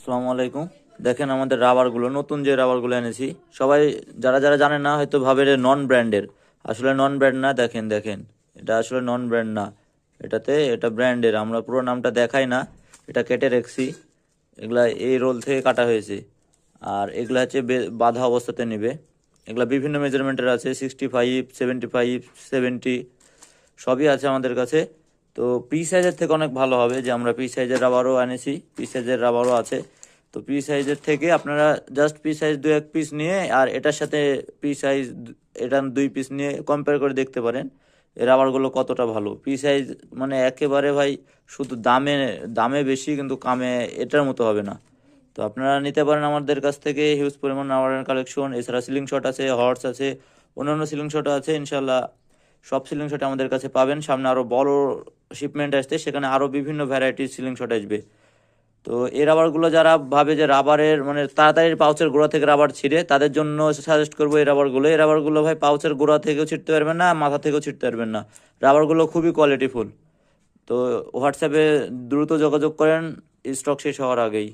আসসালামু আলাইকুম। দেখেন আমাদের রাবারগুলো, নতুন যে রাবারগুলো এনেছি, সবাই যারা যারা জানে না হয়তো ভাবে নন ব্র্যান্ডের। আসলে নন ব্র্যান্ড না, দেখেন দেখেন, এটা আসলে নন ব্র্যান্ড না। এটা ব্র্যান্ডের, আমরা পুরো নামটা দেখাই না, এটা কেটে রেখেছি। এগুলা এই রোল থেকে কাটা হয়েছে। আর এগুলা হচ্ছে বাঁধা অবস্থাতে নেবে। এগুলা বিভিন্ন মেজারমেন্টের আছে, 65, 75, 70, সবই আছে আমাদের কাছে। তো পি সাইজের থেকে অনেক ভালো হবে, যে আমরা পি সাইজের রাবারও আনেছি, পি সাইজের রাবারও আছে। তো পি সাইজের থেকে আপনারা জাস্ট পি সাইজ 2-1 পিস নিয়ে আর এটার সাথে পি সাইজ এটা 2 পিস নিয়ে কম্পেয়ার করে দেখতে পারেন এই রাবারগুলো কতটা ভালো। পি সাইজ মানে একেবারে ভাই, শুধু দামে দামে বেশি কিন্তু কামে এটার মতো হবে না। তো আপনারা নিতে পারেন আমাদের কাছ থেকে হিউজ পরিমাণ রাবারের কালেকশন। এছাড়া সিলিং শট আছে, হর্স আছে, অন্যান্য সিলিং শটও আছে ইনশাল্লাহ। সব সিলিং শট আমাদের কাছে পাবেন। সামনে আরো বড় শিপমেন্ট আসছে, সেখানে আরো বিভিন্ন ভ্যারাইটির সিলিং শট আসবে। তো এই রাবারগুলো যারা ভাবে যে রাবারের মানে তাড়াতাড়ি পাউচের গোড়া থেকে রাবার ছিঁড়ে, তাদের জন্য সাজেস্ট করবো এই রাবারগুলো ভাই পাউচের গোড়া থেকেও ছিঁড়তে পারবেন না, মাথা থেকেও ছিঁড়তে পারবেন না। রাবারগুলো খুবই কোয়ালিটিফুল। তো হোয়াটসঅ্যাপে দ্রুত যোগাযোগ করেন স্টক শেষ হওয়ার আগেই।